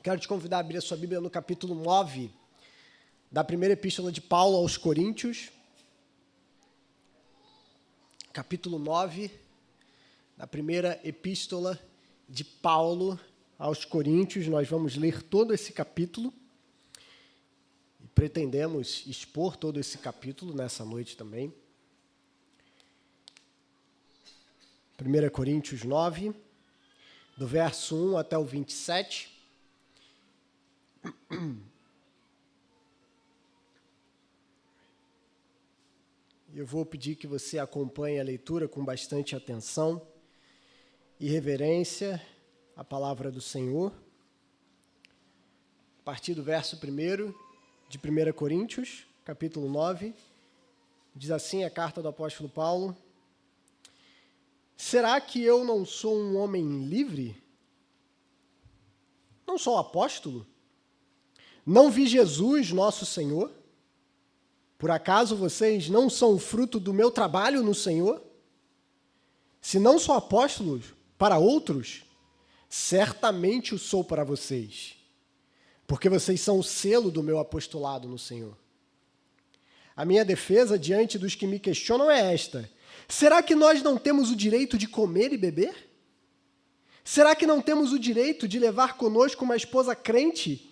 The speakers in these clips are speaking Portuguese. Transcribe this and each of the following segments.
Quero te convidar a abrir a sua Bíblia no capítulo 9 da primeira epístola de Paulo aos Coríntios. Capítulo 9 da primeira epístola de Paulo aos Coríntios. Nós vamos ler todo esse capítulo e pretendemos expor todo esse capítulo nessa noite também. 1 Coríntios 9, do verso 1 até o 27. Eu vou pedir que você acompanhe a leitura com bastante atenção e reverência à palavra do Senhor. A partir do verso 1 de 1 Coríntios, capítulo 9, diz assim a carta do apóstolo Paulo: será que eu não sou um homem livre? Não sou apóstolo? Não vi Jesus, nosso Senhor? Por acaso vocês não são fruto do meu trabalho no Senhor? Se não sou apóstolo para outros, certamente o sou para vocês, porque vocês são o selo do meu apostolado no Senhor. A minha defesa diante dos que me questionam é esta: será que nós não temos o direito de comer e beber? Será que não temos o direito de levar conosco uma esposa crente,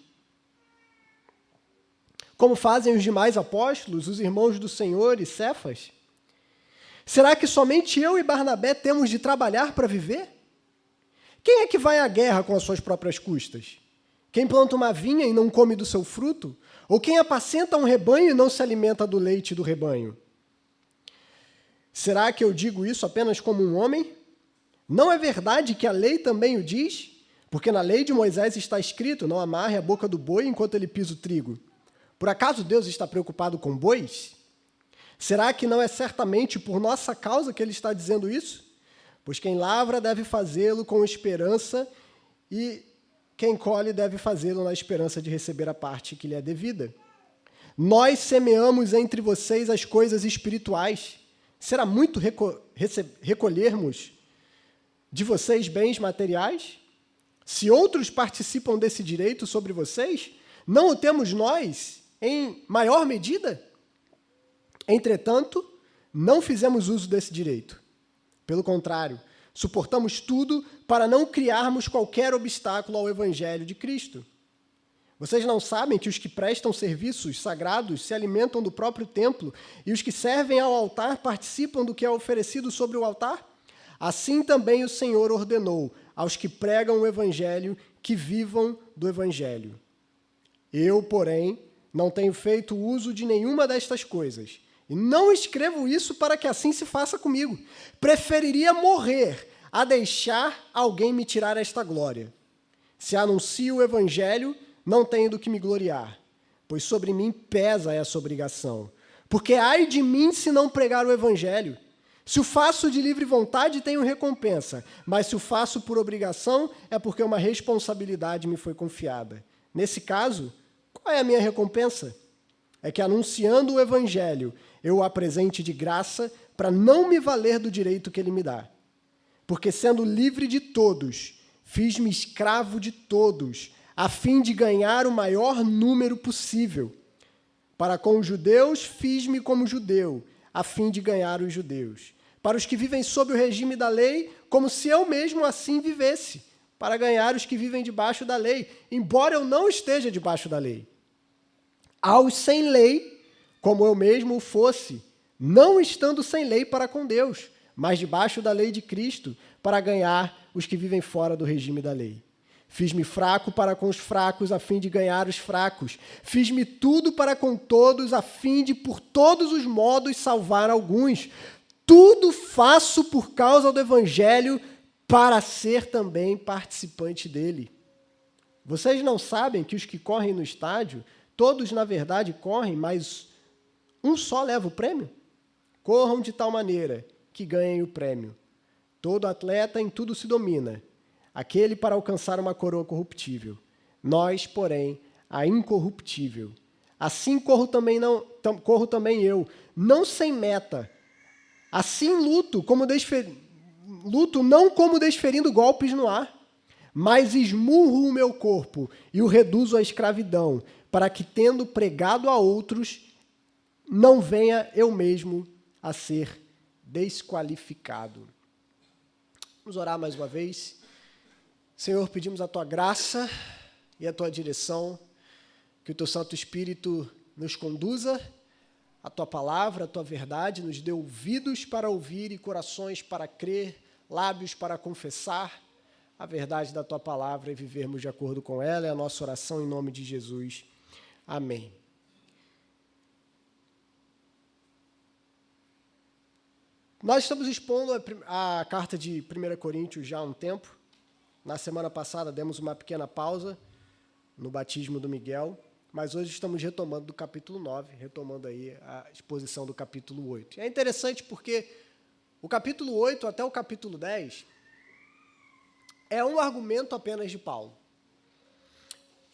como fazem os demais apóstolos, os irmãos do Senhor e Cefas? Será que somente eu e Barnabé temos de trabalhar para viver? Quem é que vai à guerra com as suas próprias custas? Quem planta uma vinha e não come do seu fruto? Ou quem apacenta um rebanho e não se alimenta do leite do rebanho? Será que eu digo isso apenas como um homem? Não é verdade que a lei também o diz? Porque na lei de Moisés está escrito: não amarre a boca do boi enquanto ele pisa o trigo. Por acaso Deus está preocupado com bois? Será que não é certamente por nossa causa que ele está dizendo isso? Pois quem lavra deve fazê-lo com esperança, e quem colhe deve fazê-lo na esperança de receber a parte que lhe é devida. Nós semeamos entre vocês as coisas espirituais. Será muito recolhermos de vocês bens materiais? Se outros participam desse direito sobre vocês, não o temos nós em maior medida? Entretanto, não fizemos uso desse direito. Pelo contrário, suportamos tudo para não criarmos qualquer obstáculo ao Evangelho de Cristo. Vocês não sabem que os que prestam serviços sagrados se alimentam do próprio templo e os que servem ao altar participam do que é oferecido sobre o altar? Assim também o Senhor ordenou aos que pregam o Evangelho que vivam do Evangelho. Eu, porém, não tenho feito uso de nenhuma destas coisas. E não escrevo isso para que assim se faça comigo. Preferiria morrer a deixar alguém me tirar esta glória. Se anuncio o Evangelho, não tenho do que me gloriar, pois sobre mim pesa essa obrigação. Porque ai de mim se não pregar o Evangelho. Se o faço de livre vontade, tenho recompensa, mas se o faço por obrigação, é porque uma responsabilidade me foi confiada. Nesse caso, qual é a minha recompensa? É que, anunciando o Evangelho, eu o apresente de graça para não me valer do direito que ele me dá. Porque, sendo livre de todos, fiz-me escravo de todos, a fim de ganhar o maior número possível. Para com os judeus, fiz-me como judeu, a fim de ganhar os judeus. Para os que vivem sob o regime da lei, como se eu mesmo assim vivesse, para ganhar os que vivem debaixo da lei, embora eu não esteja debaixo da lei. Aos sem lei, como eu mesmo o fosse, não estando sem lei para com Deus, mas debaixo da lei de Cristo, para ganhar os que vivem fora do regime da lei. Fiz-me fraco para com os fracos, a fim de ganhar os fracos. Fiz-me tudo para com todos, a fim de, por todos os modos, salvar alguns. Tudo faço por causa do Evangelho, para ser também participante dele. Vocês não sabem que os que correm no estádio, todos na verdade correm, mas um só leva o prêmio? Corram de tal maneira que ganhem o prêmio. Todo atleta em tudo se domina, aquele para alcançar uma coroa corruptível. Nós, porém, a incorruptível. Assim corro também eu, não sem meta. Assim luto não como desferindo golpes no ar, mas esmurro o meu corpo e o reduzo à escravidão, para que, tendo pregado a outros, não venha eu mesmo a ser desqualificado. Vamos orar mais uma vez. Senhor, pedimos a Tua graça e a Tua direção, que o Teu Santo Espírito nos conduza a Tua palavra, a Tua verdade, nos dê ouvidos para ouvir e corações para crer, lábios para confessar a verdade da Tua palavra e vivermos de acordo com ela. É a nossa oração em nome de Jesus. Amém. Nós estamos expondo a carta de 1 Coríntios já há um tempo. Na semana passada demos uma pequena pausa no batismo do Miguel, mas hoje estamos retomando do capítulo 9, retomando aí a exposição do capítulo 8. É interessante porque o capítulo 8 até o capítulo 10 é um argumento apenas de Paulo.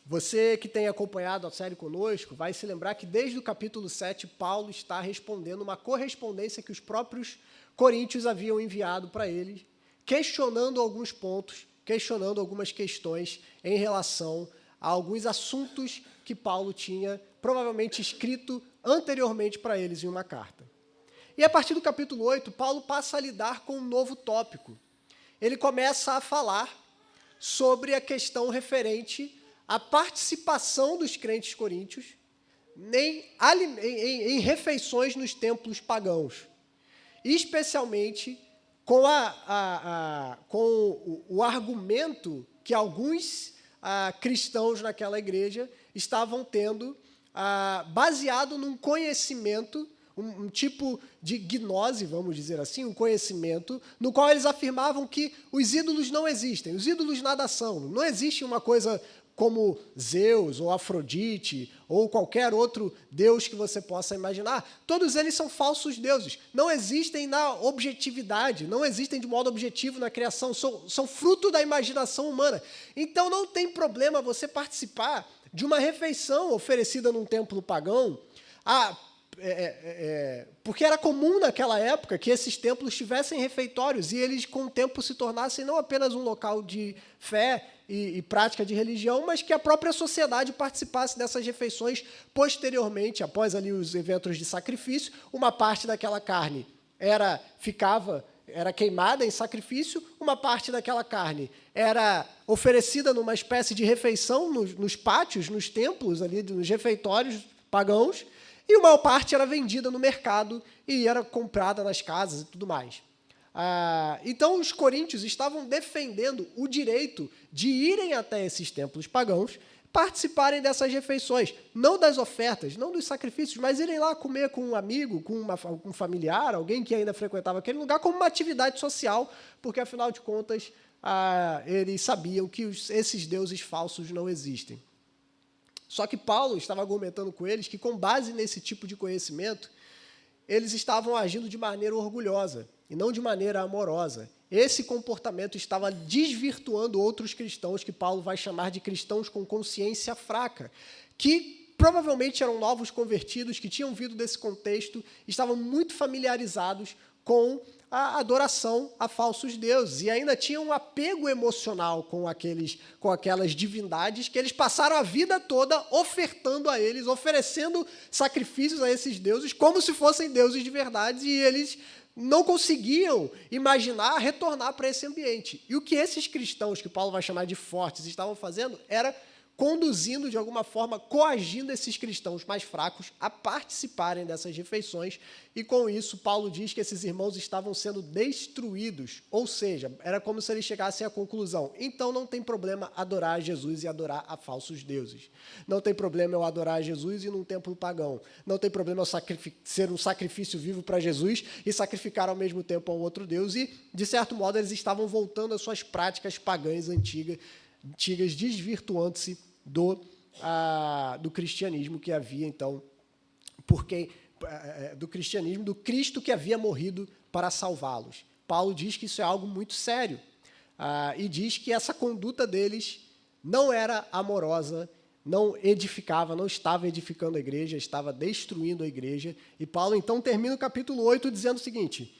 Você que tem acompanhado a série conosco vai se lembrar que desde o capítulo 7 Paulo está respondendo uma correspondência que os próprios coríntios haviam enviado para ele, questionando alguns pontos, questionando algumas questões em relação a alguns assuntos que Paulo tinha provavelmente escrito anteriormente para eles em uma carta. E a partir do capítulo 8, Paulo passa a lidar com um novo tópico. Ele começa a falar sobre a questão referente à participação dos crentes coríntios em refeições nos templos pagãos, especialmente com o argumento que alguns cristãos naquela igreja estavam tendo, baseado num conhecimento, um tipo de gnose, vamos dizer assim, um conhecimento, no qual eles afirmavam que os ídolos não existem, os ídolos nada são, não existe uma coisa como Zeus, ou Afrodite, ou qualquer outro deus que você possa imaginar. Todos eles são falsos deuses, não existem na objetividade, não existem de modo objetivo na criação, são fruto da imaginação humana. Então não tem problema você participar de uma refeição oferecida num templo pagão, porque era comum naquela época que esses templos tivessem refeitórios e eles, com o tempo, se tornassem não apenas um local de fé e prática de religião, mas que a própria sociedade participasse dessas refeições posteriormente, após ali os eventos de sacrifício. Uma parte daquela carne era queimada em sacrifício, uma parte daquela carne era oferecida numa espécie de refeição nos pátios, nos templos, ali, nos refeitórios pagãos, e uma parte era vendida no mercado e era comprada nas casas e tudo mais. Então, os coríntios estavam defendendo o direito de irem até esses templos pagãos, participarem dessas refeições, não das ofertas, não dos sacrifícios, mas irem lá comer com um amigo, com um familiar, alguém que ainda frequentava aquele lugar, como uma atividade social, porque, afinal de contas, eles sabiam que esses deuses falsos não existem. Só que Paulo estava argumentando com eles que, com base nesse tipo de conhecimento, eles estavam agindo de maneira orgulhosa e não de maneira amorosa. Esse comportamento estava desvirtuando outros cristãos, que Paulo vai chamar de cristãos com consciência fraca, que provavelmente eram novos convertidos, que tinham vindo desse contexto, estavam muito familiarizados com a adoração a falsos deuses e ainda tinham um apego emocional com aquelas divindades que eles passaram a vida toda ofertando a eles, oferecendo sacrifícios a esses deuses como se fossem deuses de verdade, e eles não conseguiam imaginar retornar para esse ambiente. E o que esses cristãos, que Paulo vai chamar de fortes, estavam fazendo era conduzindo, de alguma forma, coagindo esses cristãos mais fracos a participarem dessas refeições, e com isso Paulo diz que esses irmãos estavam sendo destruídos, ou seja, era como se eles chegassem à conclusão: então não tem problema adorar a Jesus e adorar a falsos deuses, não tem problema eu adorar a Jesus e ir num templo pagão, não tem problema eu ser um sacrifício vivo para Jesus e sacrificar ao mesmo tempo a um outro Deus, e, de certo modo, eles estavam voltando às suas práticas pagãs antigas, desvirtuando-se do cristianismo que havia, então, do cristianismo, do Cristo que havia morrido para salvá-los. Paulo diz que isso é algo muito sério, e diz que essa conduta deles não era amorosa, não edificava, não estava edificando a igreja, estava destruindo a igreja. E Paulo, então, termina o capítulo 8 dizendo o seguinte: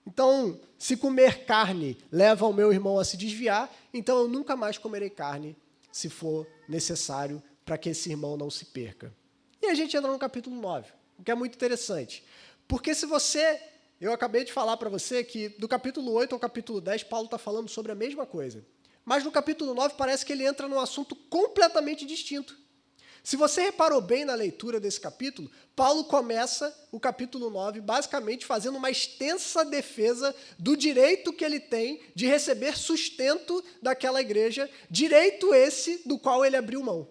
Então, se comer carne leva o meu irmão a se desviar, então eu nunca mais comerei carne, se for necessário, para que esse irmão não se perca. E a gente entra no capítulo 9, o que é muito interessante. Porque se você... Eu acabei de falar para você que do capítulo 8 ao capítulo 10, Paulo está falando sobre a mesma coisa. Mas no capítulo 9 parece que ele entra num assunto completamente distinto. Se você reparou bem na leitura desse capítulo, Paulo começa o capítulo 9 basicamente fazendo uma extensa defesa do direito que ele tem de receber sustento daquela igreja, direito esse do qual ele abriu mão.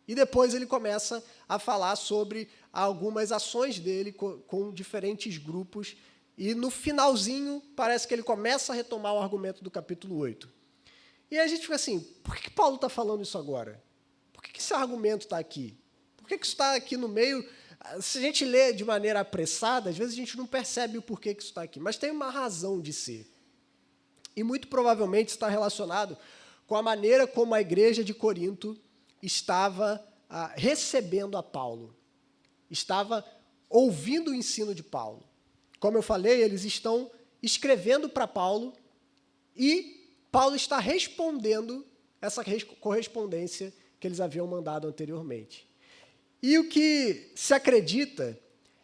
E depois ele começa a falar sobre algumas ações dele com diferentes grupos, e no finalzinho parece que ele começa a retomar o argumento do capítulo 8. E a gente fica assim, por que Paulo está falando isso agora? Por que esse argumento está aqui? Por que isso está aqui no meio? Se a gente lê de maneira apressada, às vezes a gente não percebe o porquê que isso está aqui, mas tem uma razão de ser. E muito provavelmente está relacionado com a maneira como a igreja de Corinto estava recebendo a Paulo, estava ouvindo o ensino de Paulo. Como eu falei, eles estão escrevendo para Paulo e Paulo está respondendo essa correspondência que eles haviam mandado anteriormente. E o que se acredita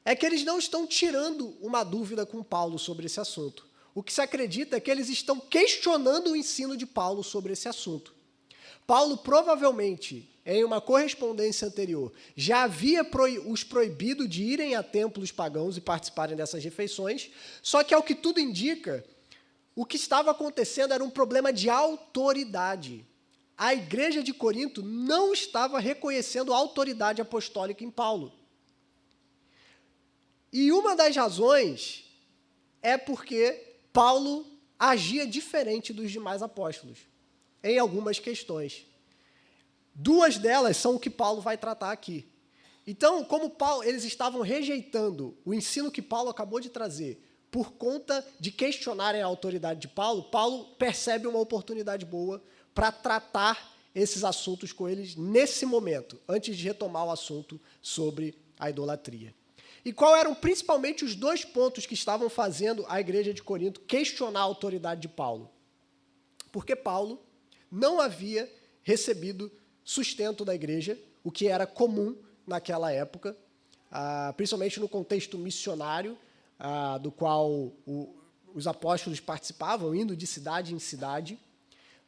é que eles não estão tirando uma dúvida com Paulo sobre esse assunto. O que se acredita é que eles estão questionando o ensino de Paulo sobre esse assunto. Paulo provavelmente, em uma correspondência anterior, já havia os proibido de irem a templos pagãos e participarem dessas refeições, só que, ao que tudo indica, o que estava acontecendo era um problema de autoridade. A igreja de Corinto não estava reconhecendo a autoridade apostólica em Paulo. E uma das razões é porque Paulo agia diferente dos demais apóstolos em algumas questões. Duas delas são o que Paulo vai tratar aqui. Então, como eles estavam rejeitando o ensino que Paulo acabou de trazer por conta de questionarem a autoridade de Paulo, Paulo percebe uma oportunidade boa para tratar esses assuntos com eles nesse momento, antes de retomar o assunto sobre a idolatria. E qual eram principalmente os dois pontos que estavam fazendo a igreja de Corinto questionar a autoridade de Paulo? Porque Paulo não havia recebido sustento da igreja, o que era comum naquela época, principalmente no contexto missionário, do qual os apóstolos participavam, indo de cidade em cidade.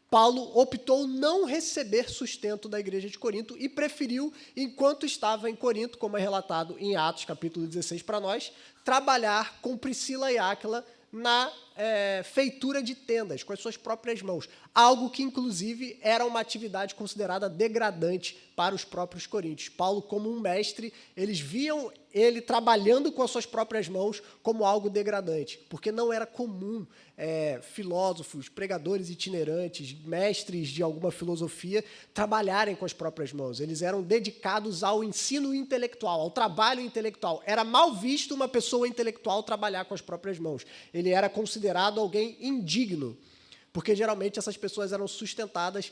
Paulo optou não receber sustento da igreja de Corinto e preferiu, enquanto estava em Corinto, como é relatado em Atos, capítulo 16 para nós, trabalhar com Priscila e Áquila na feitura de tendas, com as suas próprias mãos. Algo que, inclusive, era uma atividade considerada degradante para os próprios coríntios. Paulo, como um mestre, eles viam ele trabalhando com as suas próprias mãos como algo degradante, porque não era comum filósofos, pregadores itinerantes, mestres de alguma filosofia, trabalharem com as próprias mãos. Eles eram dedicados ao ensino intelectual, ao trabalho intelectual. Era mal visto uma pessoa intelectual trabalhar com as próprias mãos. Ele era considerado alguém indigno, porque geralmente essas pessoas eram sustentadas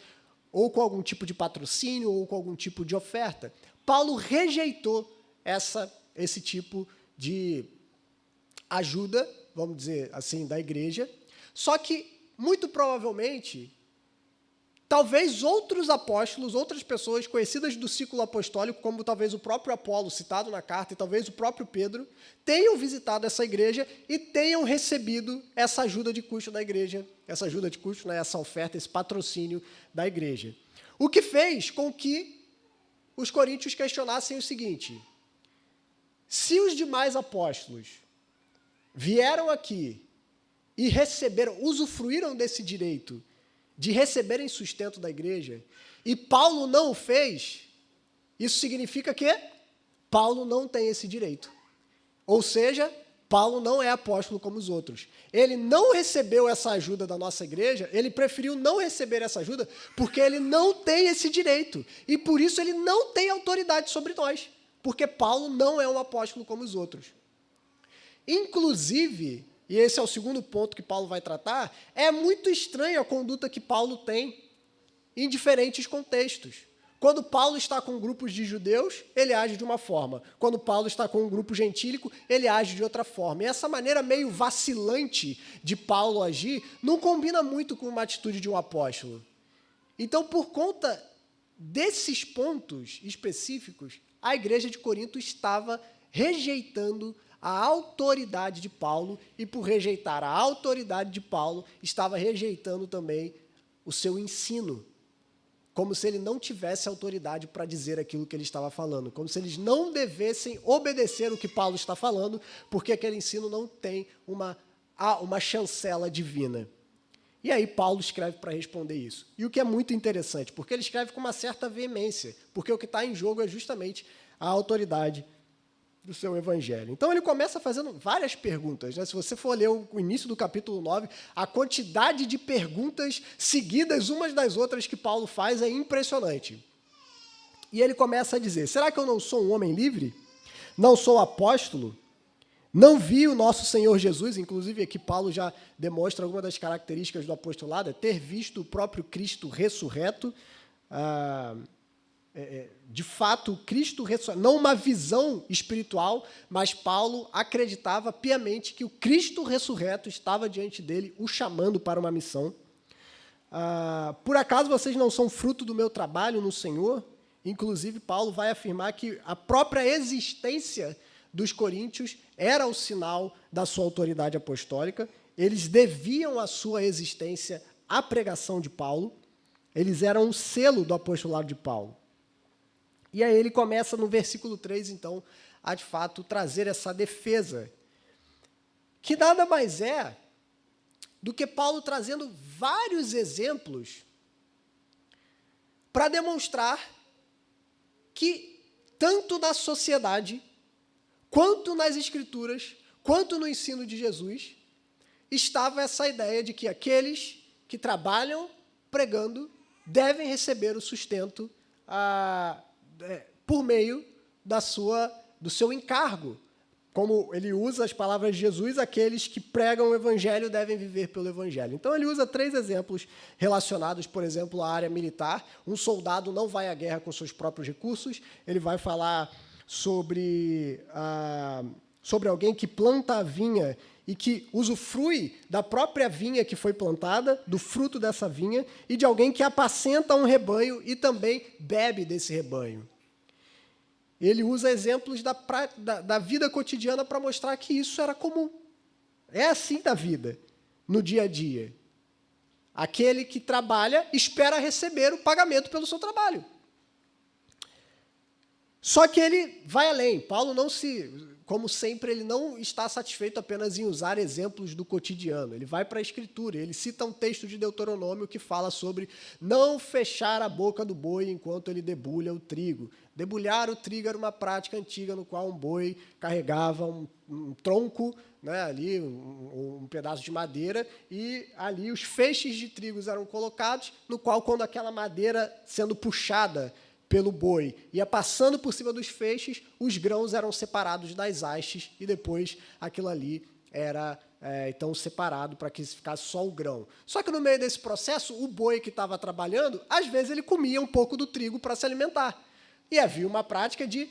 ou com algum tipo de patrocínio ou com algum tipo de oferta. Paulo rejeitou esse tipo de ajuda, vamos dizer assim, da igreja, só que, muito provavelmente, talvez outros apóstolos, outras pessoas conhecidas do círculo apostólico, como talvez o próprio Apolo, citado na carta, e talvez o próprio Pedro, tenham visitado essa igreja e tenham recebido essa ajuda de custo da igreja, essa ajuda de custo, né, essa oferta, esse patrocínio da igreja. O que fez com que os coríntios questionassem o seguinte: se os demais apóstolos vieram aqui e receberam, usufruíram desse direito de receberem sustento da igreja, e Paulo não o fez, isso significa que Paulo não tem esse direito. Ou seja, Paulo não é apóstolo como os outros. Ele não recebeu essa ajuda da nossa igreja, ele preferiu não receber essa ajuda porque ele não tem esse direito. E por isso ele não tem autoridade sobre nós, porque Paulo não é um apóstolo como os outros. Inclusive, e esse é o segundo ponto que Paulo vai tratar, é muito estranha a conduta que Paulo tem em diferentes contextos. Quando Paulo está com grupos de judeus, ele age de uma forma. Quando Paulo está com um grupo gentílico, ele age de outra forma. E essa maneira meio vacilante de Paulo agir não combina muito com uma atitude de um apóstolo. Então, por conta desses pontos específicos, a igreja de Corinto estava rejeitando a autoridade de Paulo e, por rejeitar a autoridade de Paulo, estava rejeitando também o seu ensino, como se ele não tivesse autoridade para dizer aquilo que ele estava falando, como se eles não devessem obedecer o que Paulo está falando, porque aquele ensino não tem uma chancela divina. E aí Paulo escreve para responder isso. E o que é muito interessante, porque ele escreve com uma certa veemência, porque o que está em jogo é justamente a autoridade do seu evangelho. Então, ele começa fazendo várias perguntas, né? Se você for ler o início do capítulo 9, a quantidade de perguntas seguidas umas das outras que Paulo faz é impressionante. E ele começa a dizer, será que eu não sou um homem livre? Não sou apóstolo? Não vi o nosso Senhor Jesus? Inclusive, aqui Paulo já demonstra alguma das características do apostolado, é ter visto o próprio Cristo ressurreto, de fato, Cristo ressurreto, não uma visão espiritual, mas Paulo acreditava piamente que o Cristo ressurreto estava diante dele, o chamando para uma missão. Por acaso vocês não são fruto do meu trabalho no Senhor? Inclusive, Paulo vai afirmar que a própria existência dos coríntios era o sinal da sua autoridade apostólica. Eles deviam a sua existência à pregação de Paulo. Eles eram um selo do apostolado de Paulo. E aí ele começa no versículo 3, então, a, de fato, trazer essa defesa, que nada mais é do que Paulo trazendo vários exemplos para demonstrar que, tanto na sociedade, quanto nas Escrituras, quanto no ensino de Jesus, estava essa ideia de que aqueles que trabalham pregando devem receber o sustento por meio do seu encargo. Como ele usa as palavras de Jesus, aqueles que pregam o Evangelho devem viver pelo Evangelho. Então, ele usa 3 exemplos relacionados, por exemplo, à área militar. Um soldado não vai à guerra com seus próprios recursos. Ele vai falar sobre alguém que planta a vinha e que usufrui da própria vinha que foi plantada, do fruto dessa vinha, e de alguém que apacenta um rebanho e também bebe desse rebanho. Ele usa exemplos da vida cotidiana para mostrar que isso era comum. É assim da vida, no dia a dia. Aquele que trabalha espera receber o pagamento pelo seu trabalho. Só que ele vai além. Paulo como sempre, ele não está satisfeito apenas em usar exemplos do cotidiano. Ele vai para a Escritura, ele cita um texto de Deuteronômio que fala sobre não fechar a boca do boi enquanto ele debulha o trigo. Debulhar o trigo era uma prática antiga no qual um boi carregava um tronco, né, ali, um pedaço de madeira, e ali os feixes de trigo eram colocados, no qual, quando aquela madeira sendo puxada pelo boi ia passando por cima dos feixes, os grãos eram separados das hastes e depois aquilo ali era então separado para que ficasse só o grão. Só que no meio desse processo, o boi que estava trabalhando, às vezes ele comia um pouco do trigo para se alimentar. E havia uma prática de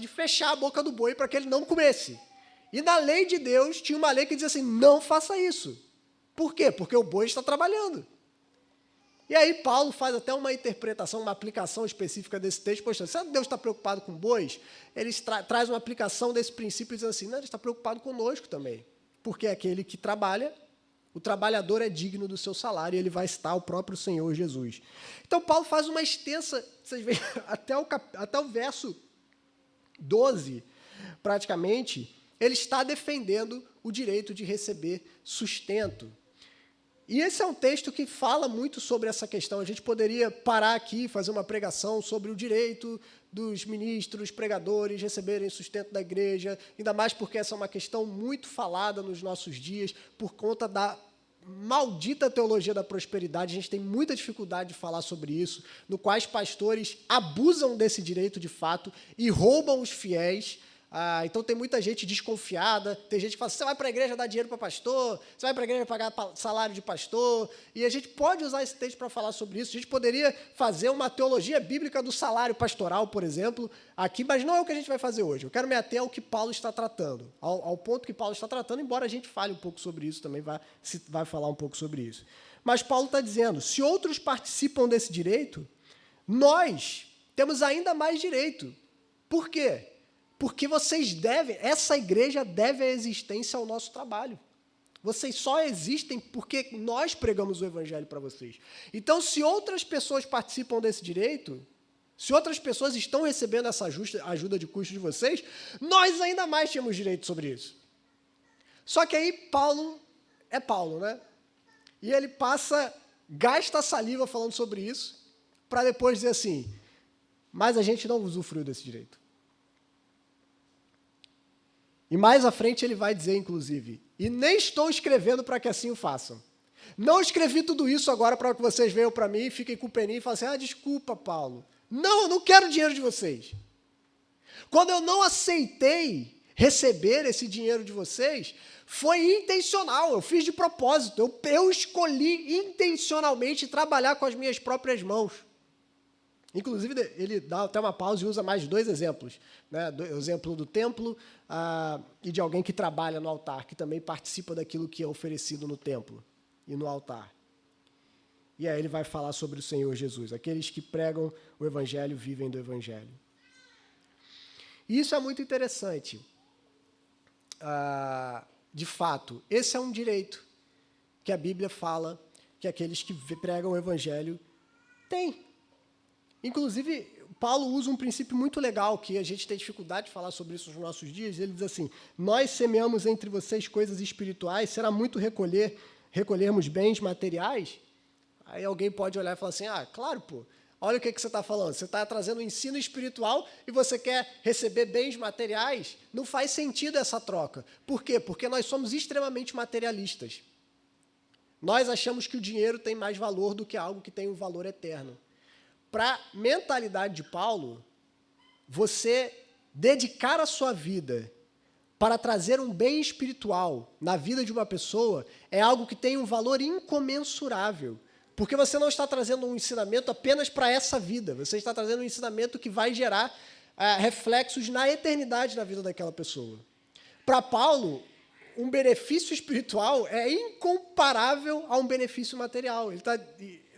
fechar a boca do boi para que ele não comesse. E na lei de Deus tinha uma lei que dizia assim, não faça isso. Por quê? Porque o boi está trabalhando. E aí Paulo faz até uma interpretação, uma aplicação específica desse texto. Poxa, se Deus está preocupado com bois, ele traz uma aplicação desse princípio dizendo assim, não, ele está preocupado conosco também. Porque aquele que trabalha, o trabalhador é digno do seu salário e ele vai citar o próprio Senhor Jesus. Então Paulo faz uma extensa, vocês veem, até o verso 12, praticamente, ele está defendendo o direito de receber sustento. E esse é um texto que fala muito sobre essa questão. A gente poderia parar aqui e fazer uma pregação sobre o direito dos ministros, pregadores, receberem sustento da igreja, ainda mais porque essa é uma questão muito falada nos nossos dias, por conta da maldita teologia da prosperidade. A gente tem muita dificuldade de falar sobre isso, no qual os pastores abusam desse direito de fato e roubam os fiéis Então tem muita gente desconfiada, tem gente que fala, você vai para a igreja dar dinheiro para pastor, você vai para a igreja pagar salário de pastor, e a gente pode usar esse texto para falar sobre isso. A gente poderia fazer uma teologia bíblica do salário pastoral, por exemplo, aqui, mas não é o que a gente vai fazer hoje. Eu quero me ater ao que Paulo está tratando, ao ponto que Paulo está tratando, embora a gente fale um pouco sobre isso também, vai falar um pouco sobre isso. Mas Paulo está dizendo, se outros participam desse direito, nós temos ainda mais direito. Por quê? Porque essa igreja deve a existência ao nosso trabalho. Vocês só existem porque nós pregamos o evangelho para vocês. Então, se outras pessoas participam desse direito, se outras pessoas estão recebendo essa ajuda de custo de vocês, nós ainda mais temos direito sobre isso. Só que aí Paulo é Paulo, né? E ele gasta saliva falando sobre isso, para depois dizer assim, mas a gente não usufruiu desse direito. E mais à frente ele vai dizer, inclusive, e nem estou escrevendo para que assim o façam. Não escrevi tudo isso agora para que vocês venham para mim e fiquem com peninha e falem assim, desculpa, Paulo. Não, eu não quero dinheiro de vocês. Quando eu não aceitei receber esse dinheiro de vocês, foi intencional, eu fiz de propósito, eu escolhi intencionalmente trabalhar com as minhas próprias mãos. Inclusive, ele dá até uma pausa e usa mais 2 exemplos, né? O exemplo do templo e de alguém que trabalha no altar, que também participa daquilo que é oferecido no templo e no altar. E aí ele vai falar sobre o Senhor Jesus. Aqueles que pregam o evangelho vivem do evangelho. E isso é muito interessante. De fato, esse é um direito que a Bíblia fala que aqueles que pregam o evangelho têm. Inclusive, Paulo usa um princípio muito legal, que a gente tem dificuldade de falar sobre isso nos nossos dias. Ele diz assim, nós semeamos entre vocês coisas espirituais, será muito recolhermos bens materiais? Aí alguém pode olhar e falar assim, claro, pô, olha o que você está falando, você está trazendo um ensino espiritual e você quer receber bens materiais? Não faz sentido essa troca. Por quê? Porque nós somos extremamente materialistas. Nós achamos que o dinheiro tem mais valor do que algo que tem um valor eterno. Para a mentalidade de Paulo, você dedicar a sua vida para trazer um bem espiritual na vida de uma pessoa é algo que tem um valor incomensurável. Porque você não está trazendo um ensinamento apenas para essa vida, você está trazendo um ensinamento que vai gerar reflexos na eternidade na vida daquela pessoa. Para Paulo, um benefício espiritual é incomparável a um benefício material.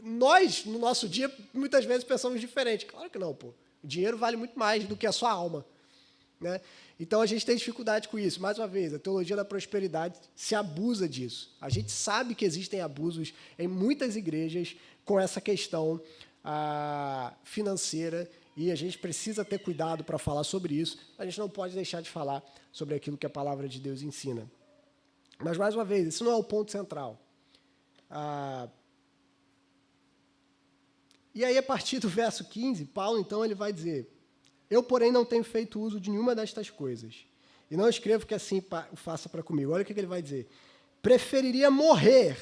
Nós, no nosso dia, muitas vezes pensamos diferente. Claro que não, pô. O dinheiro vale muito mais do que a sua alma, né? Então, a gente tem dificuldade com isso. Mais uma vez, a teologia da prosperidade se abusa disso. A gente sabe que existem abusos em muitas igrejas com essa questão financeira e a gente precisa ter cuidado para falar sobre isso. A gente não pode deixar de falar sobre aquilo que a palavra de Deus ensina. Mas, mais uma vez, isso não é o ponto central. E aí, a partir do verso 15, Paulo, então, ele vai dizer, eu, porém, não tenho feito uso de nenhuma destas coisas, e não escrevo que assim o faça para comigo. Olha o que ele vai dizer. Preferiria morrer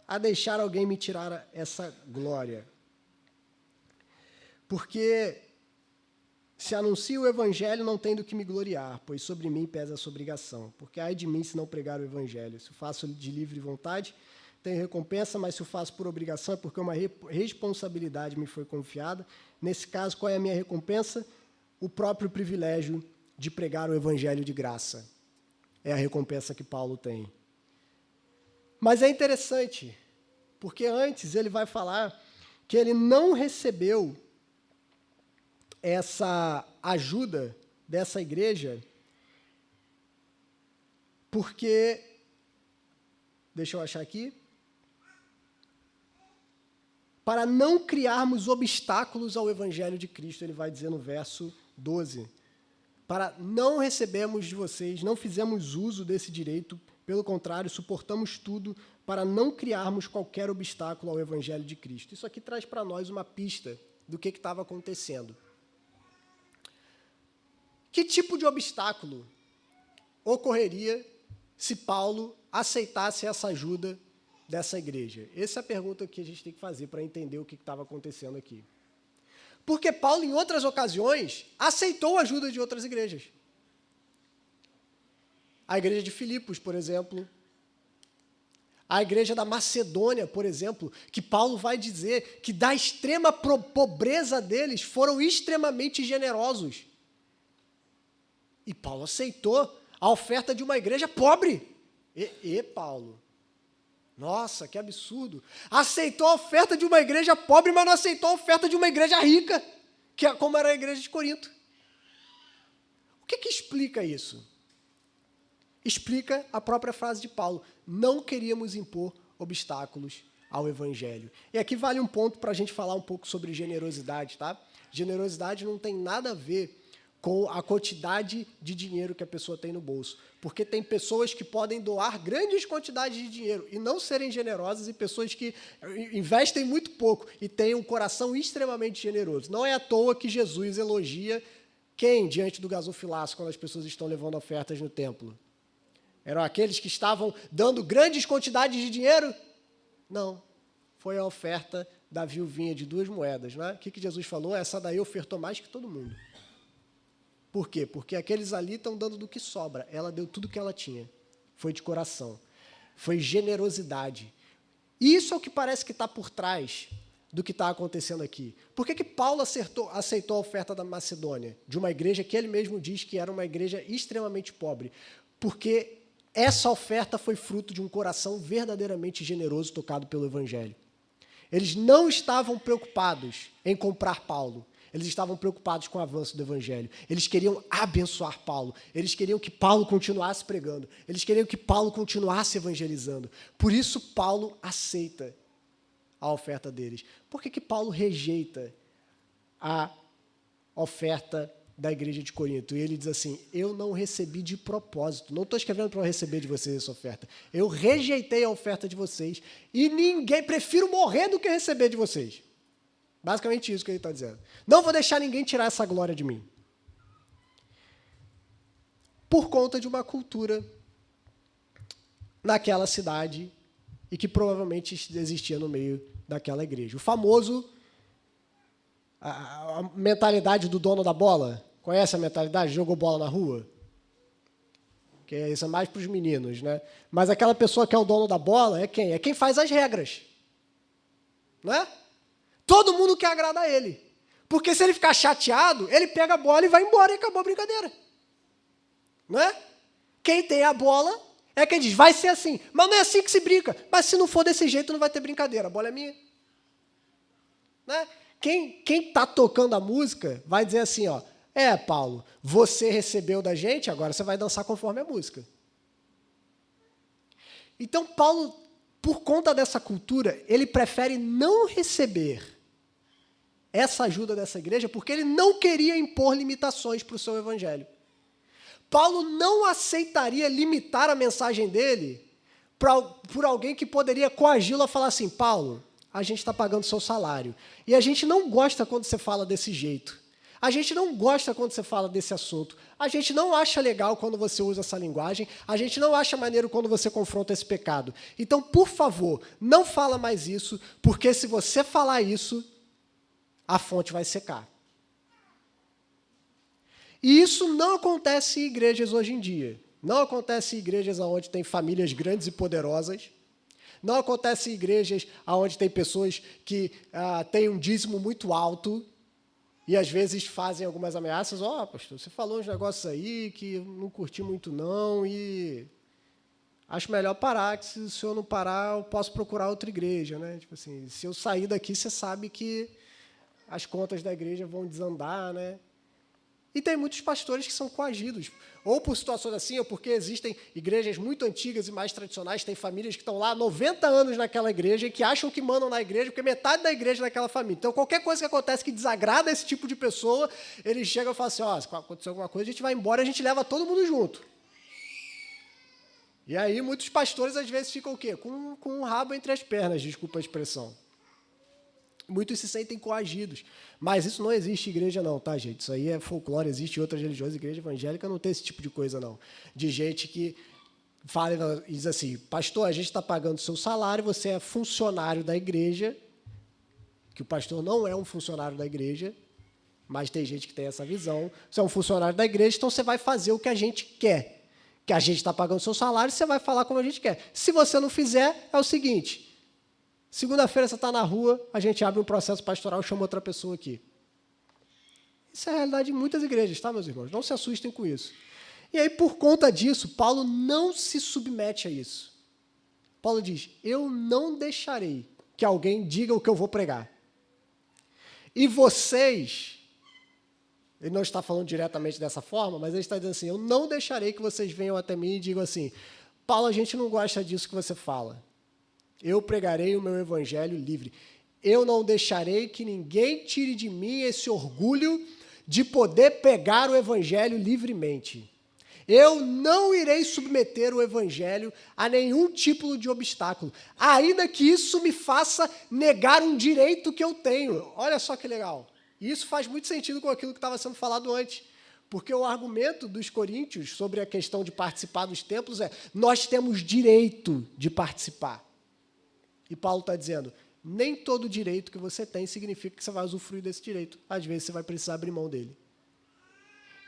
a deixar alguém me tirar essa glória. Porque se anuncio o evangelho, não tenho do que me gloriar, pois sobre mim pesa essa obrigação. Porque ai de mim se não pregar o evangelho. Se o faço de livre vontade, tenho recompensa, mas se o faço por obrigação é porque uma responsabilidade me foi confiada. Nesse caso, qual é a minha recompensa? O próprio privilégio de pregar o evangelho de graça. É a recompensa que Paulo tem. Mas é interessante, porque antes ele vai falar que ele não recebeu essa ajuda dessa igreja porque, deixa eu achar aqui, para não criarmos obstáculos ao evangelho de Cristo, ele vai dizer no verso 12, para não recebermos de vocês, não fizemos uso desse direito, pelo contrário, suportamos tudo para não criarmos qualquer obstáculo ao evangelho de Cristo. Isso aqui traz para nós uma pista do que estava acontecendo. Que tipo de obstáculo ocorreria se Paulo aceitasse essa ajuda dessa igreja? Essa é a pergunta que a gente tem que fazer para entender o que estava acontecendo aqui. Porque Paulo, em outras ocasiões, aceitou a ajuda de outras igrejas. A igreja de Filipos, por exemplo. A igreja da Macedônia, por exemplo, que Paulo vai dizer que da extrema pobreza deles foram extremamente generosos. E Paulo aceitou a oferta de uma igreja pobre. Paulo, nossa, que absurdo. Aceitou a oferta de uma igreja pobre, mas não aceitou a oferta de uma igreja rica, que é como era a igreja de Corinto. O que explica isso? Explica a própria frase de Paulo. Não queríamos impor obstáculos ao evangelho. E aqui vale um ponto para a gente falar um pouco sobre generosidade, tá? Generosidade não tem nada a ver com a quantidade de dinheiro que a pessoa tem no bolso. Porque tem pessoas que podem doar grandes quantidades de dinheiro e não serem generosas, e pessoas que investem muito pouco e têm um coração extremamente generoso. Não é à toa que Jesus elogia quem diante do gasofilaço quando as pessoas estão levando ofertas no templo? Eram aqueles que estavam dando grandes quantidades de dinheiro? Não. Foi a oferta da viuvinha de 2 moedas. Não é? O que Jesus falou? Essa daí ofertou mais que todo mundo. Por quê? Porque aqueles ali estão dando do que sobra. Ela deu tudo que ela tinha. Foi de coração. Foi generosidade. Isso é o que parece que está por trás do que está acontecendo aqui. Por que Paulo aceitou a oferta da Macedônia? De uma igreja que ele mesmo diz que era uma igreja extremamente pobre. Porque essa oferta foi fruto de um coração verdadeiramente generoso tocado pelo evangelho. Eles não estavam preocupados em comprar Paulo. Eles estavam preocupados com o avanço do evangelho. Eles queriam abençoar Paulo. Eles queriam que Paulo continuasse pregando. Eles queriam que Paulo continuasse evangelizando. Por isso, Paulo aceita a oferta deles. Por que Paulo rejeita a oferta da igreja de Corinto? E ele diz assim, eu não recebi de propósito. Não estou escrevendo para eu receber de vocês essa oferta. Eu rejeitei a oferta de vocês e prefiro morrer do que receber de vocês. Basicamente isso que ele está dizendo. Não vou deixar ninguém tirar essa glória de mim. Por conta de uma cultura naquela cidade e que provavelmente existia no meio daquela igreja. O famoso, a mentalidade do dono da bola. Conhece a mentalidade? Jogou bola na rua? Que isso é mais para os meninos, né? Mas aquela pessoa que é o dono da bola é quem? É quem faz as regras. Não é? Todo mundo quer agradar ele. Porque se ele ficar chateado, ele pega a bola e vai embora e acabou a brincadeira. Não é? Quem tem a bola é quem diz, vai ser assim. Mas não é assim que se brinca. Mas se não for desse jeito, não vai ter brincadeira. A bola é minha. Não é? Quem está tocando a música vai dizer assim, ó, Paulo, você recebeu da gente, agora você vai dançar conforme a música. Então, Paulo, por conta dessa cultura, ele prefere não receber essa ajuda dessa igreja, porque ele não queria impor limitações para o seu evangelho. Paulo não aceitaria limitar a mensagem dele por alguém que poderia coagi-lo a falar assim, Paulo, a gente está pagando seu salário. E a gente não gosta quando você fala desse jeito. A gente não gosta quando você fala desse assunto. A gente não acha legal quando você usa essa linguagem. A gente não acha maneiro quando você confronta esse pecado. Então, por favor, não fala mais isso, porque se você falar isso, a fonte vai secar. E isso não acontece em igrejas hoje em dia. Não acontece em igrejas onde tem famílias grandes e poderosas. Não acontece em igrejas onde tem pessoas que têm um dízimo muito alto e, às vezes, fazem algumas ameaças. Pastor, você falou uns negócios aí que não curti muito, não, e acho melhor parar, que se o senhor não parar, eu posso procurar outra igreja, né? Tipo assim, se eu sair daqui, você sabe que as contas da igreja vão desandar, né? E tem muitos pastores que são coagidos, ou por situações assim, ou porque existem igrejas muito antigas e mais tradicionais, tem famílias que estão lá há 90 anos naquela igreja e que acham que mandam na igreja, porque metade da igreja é daquela família. Então, qualquer coisa que acontece que desagrada esse tipo de pessoa, eles chegam e falam assim, se acontecer alguma coisa, a gente vai embora e a gente leva todo mundo junto. E aí, muitos pastores, às vezes, ficam o quê? Com o rabo entre as pernas, desculpa a expressão. Muitos se sentem coagidos. Mas isso não existe em igreja, não, tá, gente? Isso aí é folclore, existe em outras religiões, igreja evangélica não tem esse tipo de coisa, não. De gente que fala e diz assim, pastor, a gente está pagando o seu salário, você é funcionário da igreja, que o pastor não é um funcionário da igreja, mas tem gente que tem essa visão. Você é um funcionário da igreja, então você vai fazer o que a gente quer. que a gente está pagando o seu salário, você vai falar como a gente quer. Se você não fizer, é o seguinte, segunda-feira você está na rua, a gente abre um processo pastoral e chama outra pessoa aqui. Isso é a realidade de muitas igrejas, tá, meus irmãos? Não se assustem com isso. E aí, por conta disso, Paulo não se submete a isso. Paulo diz, eu não deixarei que alguém diga o que eu vou pregar. E vocês, ele não está falando diretamente dessa forma, mas ele está dizendo assim, eu não deixarei que vocês venham até mim e digam assim, Paulo, a gente não gosta disso que você fala. Eu pregarei o meu evangelho livre. Eu não deixarei que ninguém tire de mim esse orgulho de poder pegar o evangelho livremente. Eu não irei submeter o evangelho a nenhum tipo de obstáculo, ainda que isso me faça negar um direito que eu tenho. Olha só que legal. Isso faz muito sentido com aquilo que estava sendo falado antes, porque o argumento dos coríntios sobre a questão de participar dos templos é nós temos direito de participar. E Paulo está dizendo, nem todo direito que você tem significa que você vai usufruir desse direito. Às vezes você vai precisar abrir mão dele.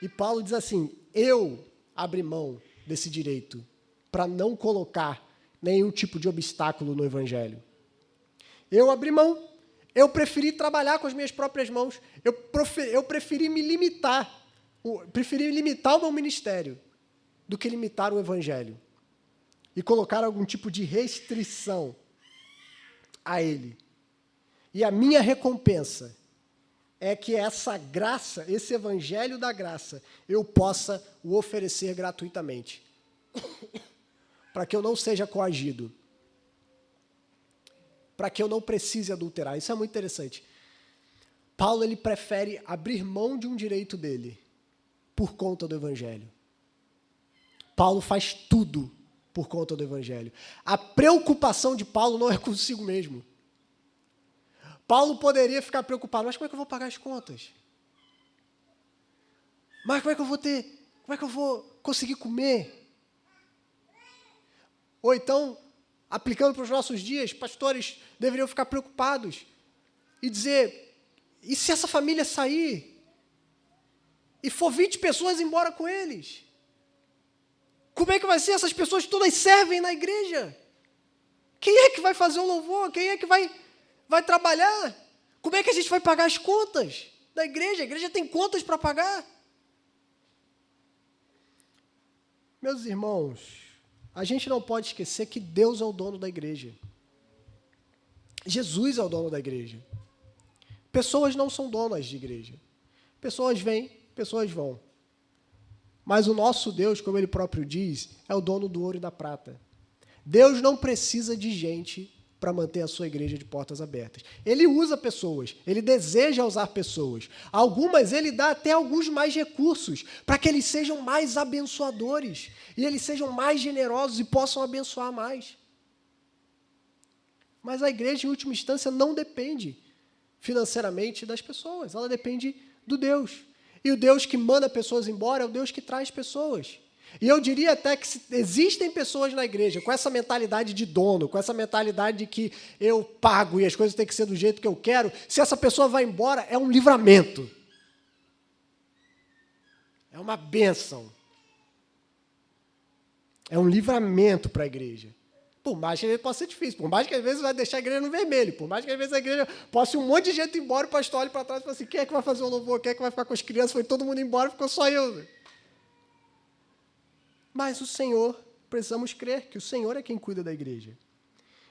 E Paulo diz assim, eu abri mão desse direito para não colocar nenhum tipo de obstáculo no evangelho. Eu abri mão. Eu preferi trabalhar com as minhas próprias mãos. Eu preferi me limitar. Preferi limitar o meu ministério do que limitar o evangelho. E colocar algum tipo de restrição a ele. E a minha recompensa é que essa graça, esse evangelho da graça, eu possa o oferecer gratuitamente. Para que eu não seja coagido. Para que eu não precise adulterar. Isso é muito interessante. Paulo, ele prefere abrir mão de um direito dele por conta do evangelho. Paulo faz tudo por conta do evangelho. A preocupação de Paulo não é consigo mesmo. Paulo poderia ficar preocupado, mas como é que eu vou pagar as contas? Mas como é que eu vou conseguir comer? Ou então, aplicando para os nossos dias, pastores deveriam ficar preocupados e dizer, e se essa família sair e for 20 pessoas embora com eles? Como é que vai ser? Essas pessoas todas servem na igreja. Quem é que vai fazer o louvor? Quem é que vai trabalhar? Como é que a gente vai pagar as contas da igreja? A igreja tem contas para pagar. Meus irmãos, a gente não pode esquecer que Deus é o dono da igreja. Jesus é o dono da igreja. Pessoas não são donas de igreja. Pessoas vêm, pessoas vão. Mas o nosso Deus, como ele próprio diz, é o dono do ouro e da prata. Deus não precisa de gente para manter a sua igreja de portas abertas. Ele usa pessoas, ele deseja usar pessoas. Algumas ele dá até alguns mais recursos para que eles sejam mais abençoadores e eles sejam mais generosos e possam abençoar mais. Mas a igreja, em última instância, não depende financeiramente das pessoas, ela depende do Deus. E o Deus que manda pessoas embora é o Deus que traz pessoas. E eu diria até que existem pessoas na igreja com essa mentalidade de dono, com essa mentalidade de que eu pago e as coisas têm que ser do jeito que eu quero, se essa pessoa vai embora, é um livramento. É uma bênção. É um livramento para a igreja. Por mais que às vezes possa ser difícil, por mais que às vezes vai deixar a igreja no vermelho, por mais que às vezes a igreja possa ir um monte de gente embora, o pastor olhe para trás e fala assim, quem é que vai fazer o louvor, quem é que vai ficar com as crianças, foi todo mundo embora, ficou só eu. Mas o Senhor, precisamos crer que o Senhor é quem cuida da igreja.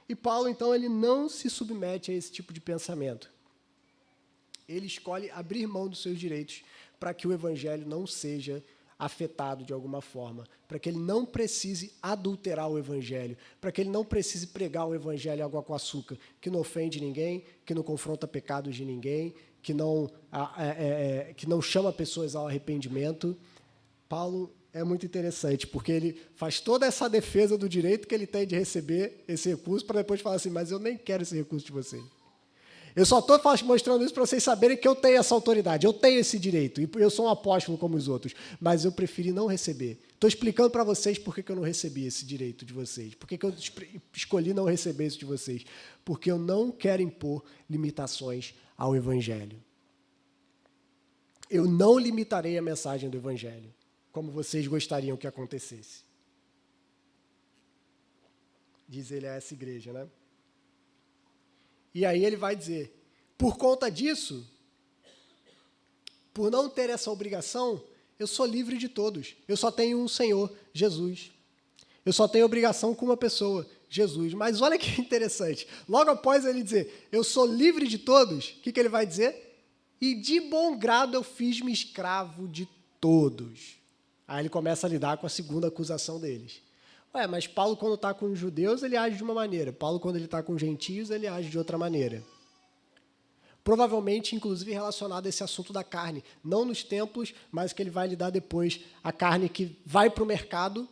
E Paulo, então, ele não se submete a esse tipo de pensamento. Ele escolhe abrir mão dos seus direitos para que o evangelho não seja afetado de alguma forma, para que ele não precise adulterar o evangelho, para que ele não precise pregar o evangelho água com açúcar, que não ofende ninguém, que não confronta pecados de ninguém, que não chama pessoas ao arrependimento. Paulo é muito interessante, porque ele faz toda essa defesa do direito que ele tem de receber esse recurso, para depois falar assim, mas eu nem quero esse recurso de vocês. Eu só estou mostrando isso para vocês saberem que eu tenho essa autoridade, eu tenho esse direito, e eu sou um apóstolo como os outros, mas eu preferi não receber. Estou explicando para vocês por que eu não recebi esse direito de vocês, por que eu escolhi não receber isso de vocês, porque eu não quero impor limitações ao Evangelho. Eu não limitarei a mensagem do Evangelho, como vocês gostariam que acontecesse. diz ele a essa igreja, né? E aí ele vai dizer, por conta disso, por não ter essa obrigação, eu sou livre de todos. Eu só tenho um Senhor, Jesus. Eu só tenho obrigação com uma pessoa, Jesus. Mas olha que interessante. Logo após ele dizer, eu sou livre de todos, o que ele vai dizer? E de bom grado eu fiz-me escravo de todos. Aí ele começa a lidar com a segunda acusação deles. Ué, mas Paulo, quando está com os judeus, ele age de uma maneira. Paulo, quando ele está com os gentios, ele age de outra maneira. Provavelmente, inclusive, relacionado a esse assunto da carne. Não nos templos, mas que ele vai lidar depois, a carne que vai para o mercado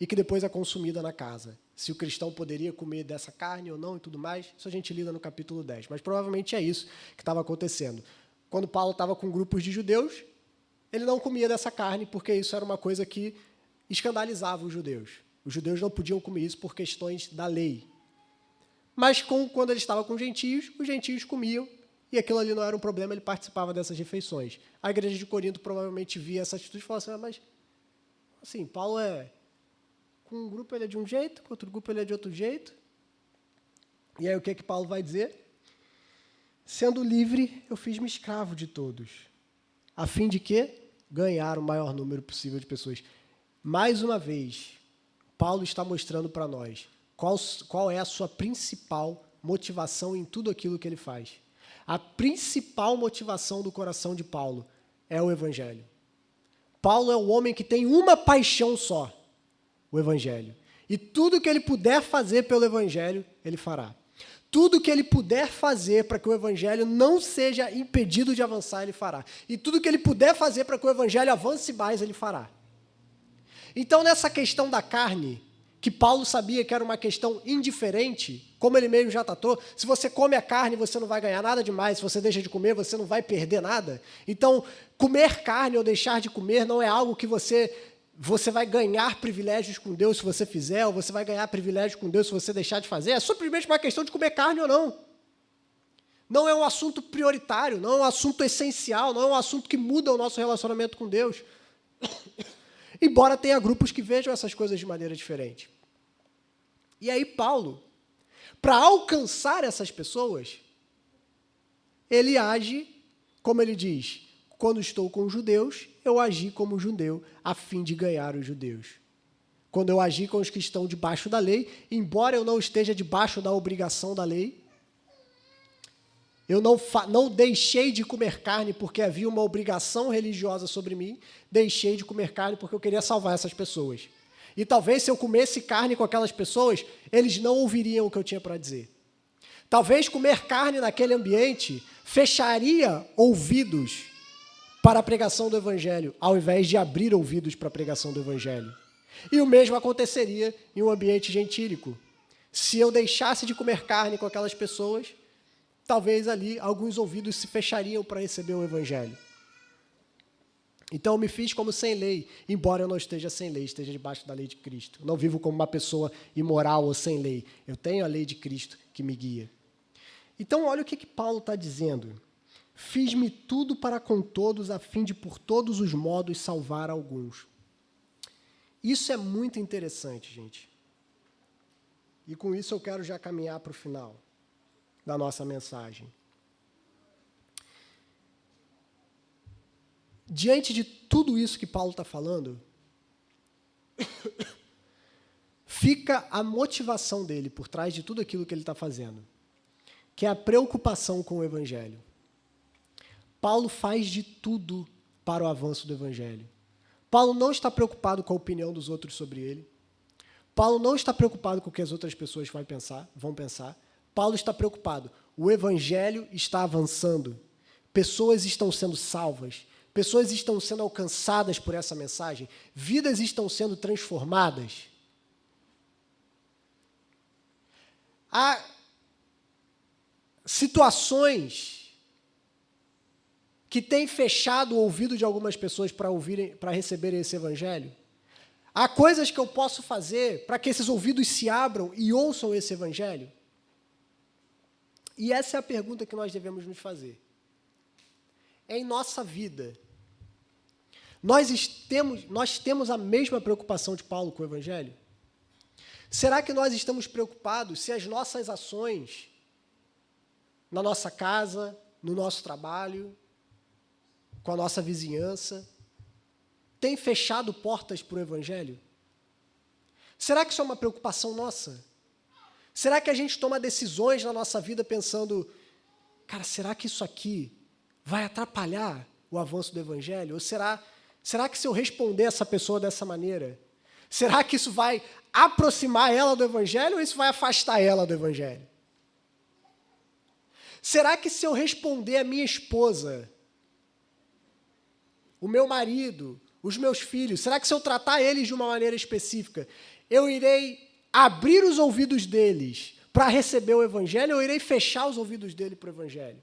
e que depois é consumida na casa. Se o cristão poderia comer dessa carne ou não e tudo mais, isso a gente lida no capítulo 10. Mas provavelmente é isso que estava acontecendo. Quando Paulo estava com grupos de judeus, ele não comia dessa carne, porque isso era uma coisa que escandalizava os judeus. Os judeus não podiam comer isso por questões da lei. Mas quando ele estava com os gentios comiam, e aquilo ali não era um problema, ele participava dessas refeições. A igreja de Corinto provavelmente via essa atitude e falava assim, mas assim, Paulo com um grupo ele é de um jeito, com outro grupo ele é de outro jeito. E aí o que Paulo vai dizer? Sendo livre, eu fiz-me escravo de todos. A fim de quê? Ganhar o maior número possível de pessoas. Mais uma vez, Paulo está mostrando para nós qual é a sua principal motivação em tudo aquilo que ele faz. A principal motivação do coração de Paulo é o Evangelho. Paulo é o homem que tem uma paixão só, o Evangelho. E tudo que ele puder fazer pelo Evangelho, ele fará. Tudo que ele puder fazer para que o Evangelho não seja impedido de avançar, ele fará. E tudo que ele puder fazer para que o Evangelho avance mais, ele fará. Então, nessa questão da carne, que Paulo sabia que era uma questão indiferente, como ele mesmo já tratou, se você come a carne, você não vai ganhar nada demais, se você deixa de comer, você não vai perder nada. Então, comer carne ou deixar de comer não é algo que você vai ganhar privilégios com Deus se você fizer, ou você vai ganhar privilégios com Deus se você deixar de fazer. É simplesmente uma questão de comer carne ou não. Não é um assunto prioritário, não é um assunto essencial, não é um assunto que muda o nosso relacionamento com Deus. Embora tenha grupos que vejam essas coisas de maneira diferente. E aí Paulo, para alcançar essas pessoas, ele age, como ele diz, quando estou com os judeus, eu agi como judeu, a fim de ganhar os judeus. Quando eu agi com os que estão debaixo da lei, embora eu não esteja debaixo da obrigação da lei, eu não deixei de comer carne porque havia uma obrigação religiosa sobre mim, deixei de comer carne porque eu queria salvar essas pessoas. E talvez se eu comesse carne com aquelas pessoas, eles não ouviriam o que eu tinha para dizer. Talvez comer carne naquele ambiente fecharia ouvidos para a pregação do Evangelho, ao invés de abrir ouvidos para a pregação do Evangelho. E o mesmo aconteceria em um ambiente gentílico. Se eu deixasse de comer carne com aquelas pessoas, talvez ali alguns ouvidos se fechariam para receber o Evangelho. Então eu me fiz como sem lei, embora eu não esteja sem lei, esteja debaixo da lei de Cristo. Não vivo como uma pessoa imoral ou sem lei. Eu tenho a lei de Cristo que me guia. Então olha o que Paulo está dizendo. Fiz-me tudo para com todos, a fim de por todos os modos salvar alguns. Isso é muito interessante, gente. E com isso eu quero já caminhar para o final da nossa mensagem. Diante de tudo isso que Paulo está falando, fica a motivação dele por trás de tudo aquilo que ele está fazendo, que é a preocupação com o Evangelho. Paulo faz de tudo para o avanço do Evangelho. Paulo não está preocupado com a opinião dos outros sobre ele. Paulo não está preocupado com o que as outras pessoas vão pensar. Paulo está preocupado. O Evangelho está avançando. Pessoas estão sendo salvas. Pessoas estão sendo alcançadas por essa mensagem. Vidas estão sendo transformadas. Há situações que têm fechado o ouvido de algumas pessoas para receberem esse Evangelho. Há coisas que eu posso fazer para que esses ouvidos se abram e ouçam esse Evangelho? E essa é a pergunta que nós devemos nos fazer. Em nossa vida, nós temos a mesma preocupação de Paulo com o Evangelho? Será que nós estamos preocupados se as nossas ações na nossa casa, no nosso trabalho, com a nossa vizinhança, têm fechado portas para o Evangelho? Será que isso é uma preocupação nossa? Será que a gente toma decisões na nossa vida pensando, cara, será que isso aqui vai atrapalhar o avanço do Evangelho? Ou será que se eu responder essa pessoa dessa maneira, será que isso vai aproximar ela do Evangelho ou isso vai afastar ela do Evangelho? Será que se eu responder a minha esposa, o meu marido, os meus filhos, será que se eu tratar eles de uma maneira específica, eu irei abrir os ouvidos deles para receber o Evangelho ou eu irei fechar os ouvidos dele para o Evangelho?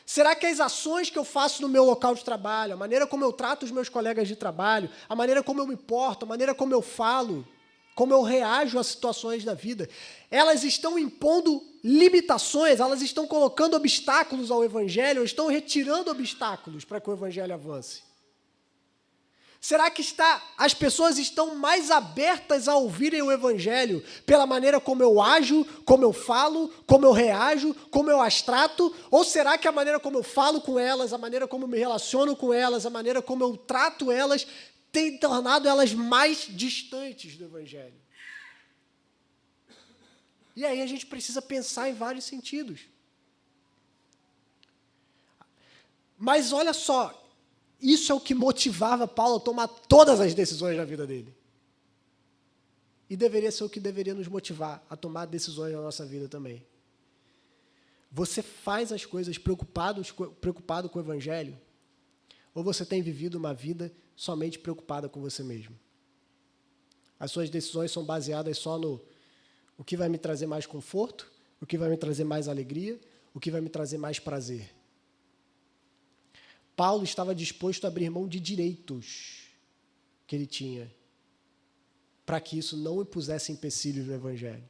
Será que as ações que eu faço no meu local de trabalho, a maneira como eu trato os meus colegas de trabalho, a maneira como eu me porto, a maneira como eu falo, como eu reajo a situações da vida, elas estão impondo limitações, elas estão colocando obstáculos ao Evangelho, ou estão retirando obstáculos para que o Evangelho avance? Será que as pessoas estão mais abertas a ouvirem o Evangelho pela maneira como eu ajo, como eu falo, como eu reajo, como eu as trato? Ou será que a maneira como eu falo com elas, a maneira como eu me relaciono com elas, a maneira como eu trato elas, tem tornado elas mais distantes do Evangelho? E aí a gente precisa pensar em vários sentidos. Mas olha só, isso é o que motivava Paulo a tomar todas as decisões na vida dele. E deveria ser o que deveria nos motivar a tomar decisões na nossa vida também. Você faz as coisas preocupado com o Evangelho? Ou você tem vivido uma vida somente preocupada com você mesmo? As suas decisões são baseadas só no o que vai me trazer mais conforto, o que vai me trazer mais alegria, o que vai me trazer mais prazer. Paulo estava disposto a abrir mão de direitos que ele tinha para que isso não impusesse empecilhos no Evangelho.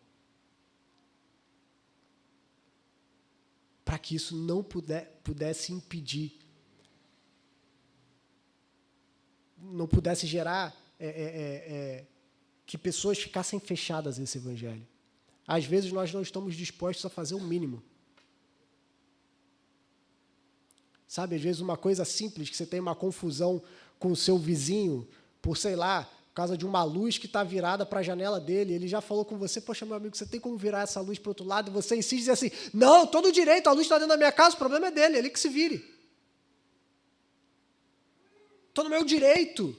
Para que isso não pudesse impedir, não pudesse gerar que pessoas ficassem fechadas a esse Evangelho. Às vezes nós não estamos dispostos a fazer o mínimo. Sabe, às vezes uma coisa simples, que você tem uma confusão com o seu vizinho, por, sei lá, por causa de uma luz que está virada para a janela dele, ele já falou com você, poxa, meu amigo, você tem como virar essa luz para o outro lado? E você insiste e diz assim, não, todo direito, a luz está dentro da minha casa, o problema é dele, ele que se vire. Estou no meu direito.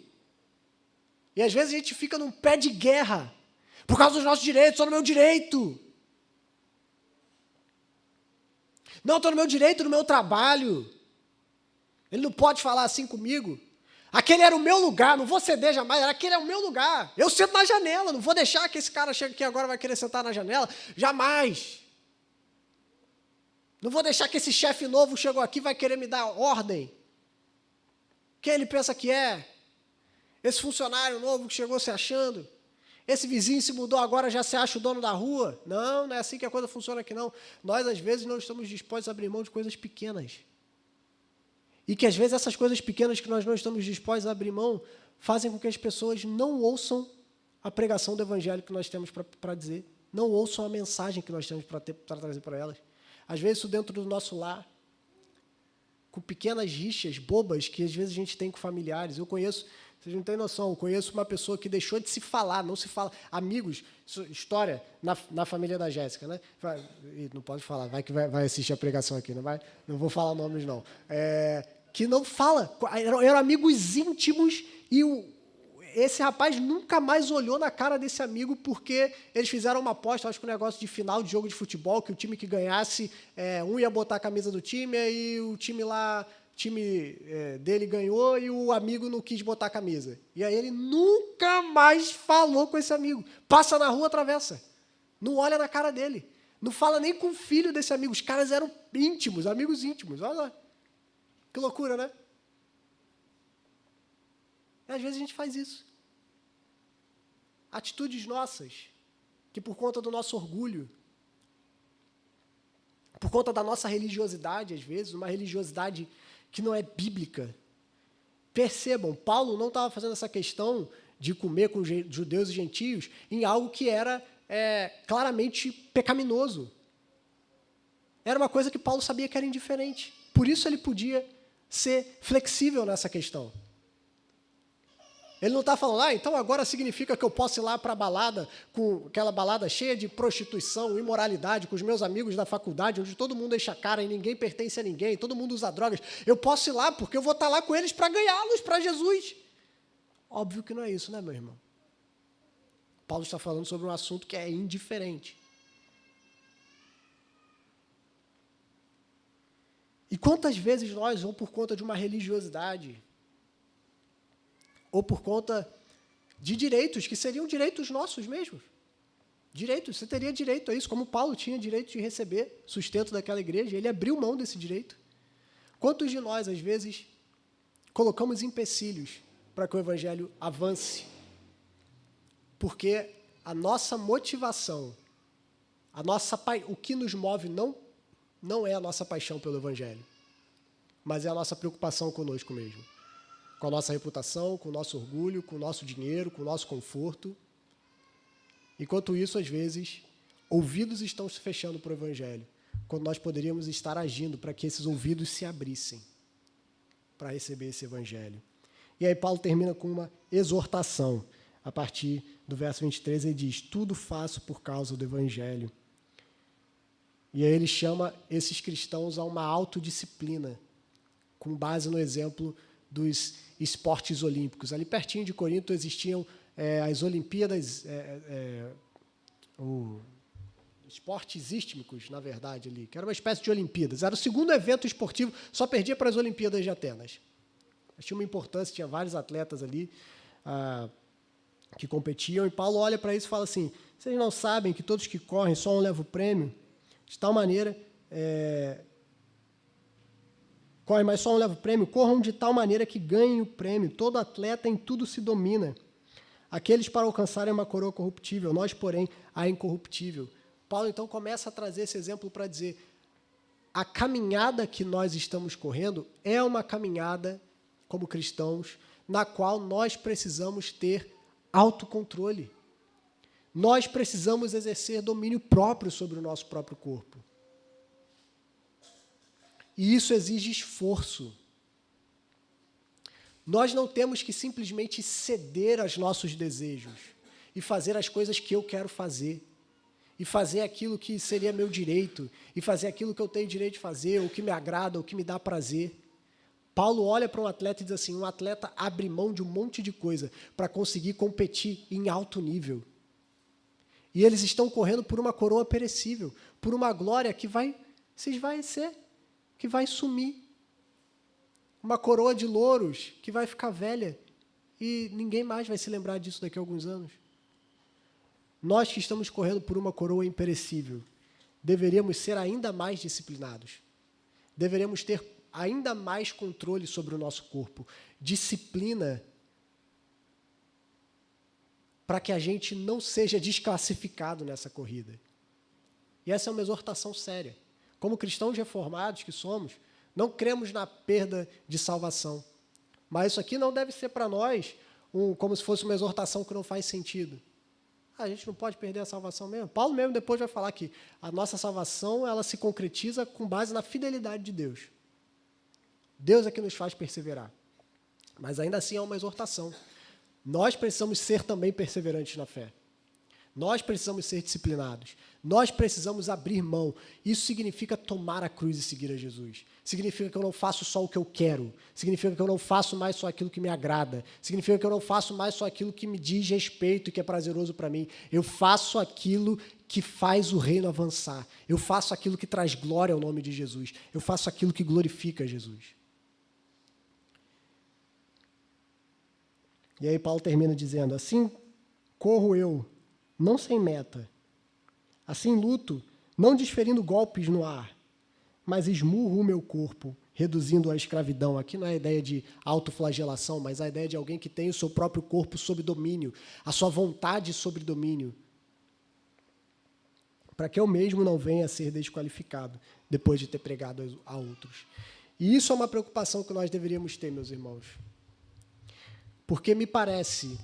E às vezes a gente fica num pé de guerra, por causa dos nossos direitos, estou no meu direito. Não, estou no meu direito, no meu trabalho. Ele não pode falar assim comigo. Aquele era o meu lugar, não vou ceder jamais, aquele é o meu lugar. Eu sento na janela, não vou deixar que esse cara chegue aqui agora e vai querer sentar na janela. Jamais. Não vou deixar que esse chefe novo chegou aqui e vai querer me dar ordem. Quem ele pensa que é? Esse funcionário novo que chegou se achando? Esse vizinho se mudou agora, já se acha o dono da rua? Não, não é assim que a coisa funciona aqui, não. Nós, às vezes, não estamos dispostos a abrir mão de coisas pequenas. E que, às vezes, essas coisas pequenas que nós não estamos dispostos a abrir mão fazem com que as pessoas não ouçam a pregação do Evangelho que nós temos para dizer, não ouçam a mensagem que nós temos para trazer para elas. Às vezes, isso dentro do nosso lar, com pequenas rixas bobas que, às vezes, a gente tem com familiares. Eu conheço, vocês não têm noção, eu conheço uma pessoa que deixou de se falar, não se fala. Amigos, história na família da Jéssica, né? Não pode falar, vai que vai assistir a pregação aqui, não vou falar nomes, não. Que não fala, eram amigos íntimos e esse rapaz nunca mais olhou na cara desse amigo porque eles fizeram uma aposta, acho que um negócio de final de jogo de futebol, que o time que ganhasse, um ia botar a camisa do time e o time dele ganhou e o amigo não quis botar a camisa. E aí ele nunca mais falou com esse amigo. Passa na rua, atravessa. Não olha na cara dele. Não fala nem com o filho desse amigo. Os caras eram íntimos, amigos íntimos. Olha lá. Que loucura, né? E às vezes a gente faz isso. Atitudes nossas, que por conta do nosso orgulho, por conta da nossa religiosidade, às vezes, uma religiosidade que não é bíblica. Percebam, Paulo não estava fazendo essa questão de comer com judeus e gentios em algo que era claramente pecaminoso. Era uma coisa que Paulo sabia que era indiferente. Por isso ele podia ser flexível nessa questão. Ele não está falando, então agora significa que eu posso ir lá para a balada, com aquela balada cheia de prostituição, imoralidade, com os meus amigos da faculdade, onde todo mundo enche a cara e ninguém pertence a ninguém, todo mundo usa drogas. Eu posso ir lá porque eu vou estar lá com eles para ganhá-los para Jesus. Óbvio que não é isso, né, meu irmão? Paulo está falando sobre um assunto que é indiferente. E quantas vezes nós, ou por conta de uma religiosidade, ou por conta de direitos, que seriam direitos nossos mesmos. Direitos, você teria direito a isso, como Paulo tinha direito de receber sustento daquela igreja, ele abriu mão desse direito. Quantos de nós, às vezes, colocamos empecilhos para que o Evangelho avance? Porque a nossa motivação, o que nos move não é a nossa paixão pelo Evangelho, mas é a nossa preocupação conosco mesmo. Com a nossa reputação, com o nosso orgulho, com o nosso dinheiro, com o nosso conforto. Enquanto isso, às vezes, ouvidos estão se fechando para o Evangelho, quando nós poderíamos estar agindo para que esses ouvidos se abrissem para receber esse Evangelho. E aí Paulo termina com uma exortação. A partir do verso 23, ele diz, tudo faço por causa do Evangelho. E aí ele chama esses cristãos a uma autodisciplina, com base no exemplo dos esportes olímpicos. Ali pertinho de Corinto existiam as Olimpíadas, esportes istmicos, na verdade, ali, que era uma espécie de Olimpíadas. Era o segundo evento esportivo, só perdia para as Olimpíadas de Atenas. Mas tinha uma importância, tinha vários atletas ali que competiam, e Paulo olha para isso e fala assim, vocês não sabem que todos que correm, só um leva o prêmio? De tal maneira... correm, mas só um leva o prêmio, corram de tal maneira que ganhem o prêmio. Todo atleta em tudo se domina. Aqueles para alcançarem uma coroa corruptível, nós, porém, a incorruptível. Paulo, então, começa a trazer esse exemplo para dizer a caminhada que nós estamos correndo é uma caminhada, como cristãos, na qual nós precisamos ter autocontrole. Nós precisamos exercer domínio próprio sobre o nosso próprio corpo. E isso exige esforço. Nós não temos que simplesmente ceder aos nossos desejos e fazer as coisas que eu quero fazer, e fazer aquilo que seria meu direito, e fazer aquilo que eu tenho direito de fazer, o que me agrada, o que me dá prazer. Paulo olha para um atleta e diz assim, um atleta abre mão de um monte de coisa para conseguir competir em alto nível. E eles estão correndo por uma coroa perecível, por uma glória que vai sumir. Uma coroa de louros que vai ficar velha e ninguém mais vai se lembrar disso daqui a alguns anos. Nós que estamos correndo por uma coroa imperecível, deveríamos ser ainda mais disciplinados. Deveríamos ter ainda mais controle sobre o nosso corpo. Disciplina para que a gente não seja desclassificado nessa corrida. E essa é uma exortação séria. Como cristãos reformados que somos, não cremos na perda de salvação. Mas isso aqui não deve ser para nós como se fosse uma exortação que não faz sentido. A gente não pode perder a salvação mesmo. Paulo mesmo depois vai falar que a nossa salvação ela se concretiza com base na fidelidade de Deus. Deus é que nos faz perseverar. Mas ainda assim é uma exortação. Nós precisamos ser também perseverantes na fé. Nós precisamos ser disciplinados. Nós precisamos abrir mão. Isso significa tomar a cruz e seguir a Jesus. Significa que eu não faço só o que eu quero. Significa que eu não faço mais só aquilo que me agrada. Significa que eu não faço mais só aquilo que me diz respeito e que é prazeroso para mim. Eu faço aquilo que faz o reino avançar. Eu faço aquilo que traz glória ao nome de Jesus. Eu faço aquilo que glorifica Jesus. E aí Paulo termina dizendo, assim corro eu, não sem meta. Assim luto, não desferindo golpes no ar, mas esmurro o meu corpo, reduzindo a escravidão. Aqui não é a ideia de autoflagelação, mas a ideia de alguém que tem o seu próprio corpo sob domínio, a sua vontade sob domínio, para que eu mesmo não venha a ser desqualificado depois de ter pregado a outros. E isso é uma preocupação que nós deveríamos ter, meus irmãos. Porque me parece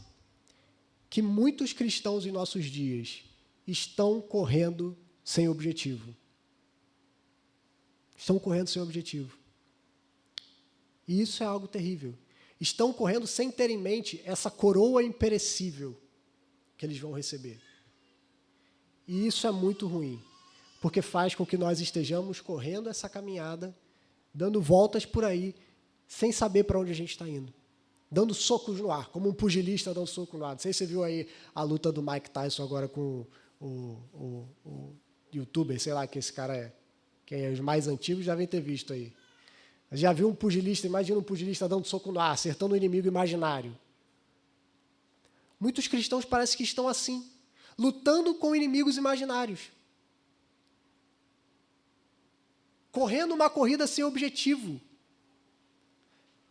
que muitos cristãos em nossos dias estão correndo sem objetivo. Estão correndo sem objetivo. E isso é algo terrível. Estão correndo sem ter em mente essa coroa imperecível que eles vão receber. E isso é muito ruim, porque faz com que nós estejamos correndo essa caminhada, dando voltas por aí, sem saber para onde a gente está indo. Dando socos no ar, como um pugilista dando soco no ar. Não sei se você viu aí a luta do Mike Tyson agora com o youtuber, sei lá, que esse cara é. Quem é os mais antigos já devem ter visto aí. Já viu um pugilista, imagina um pugilista dando soco no ar, acertando um inimigo imaginário. Muitos cristãos parecem que estão assim, lutando com inimigos imaginários. Correndo uma corrida sem objetivo.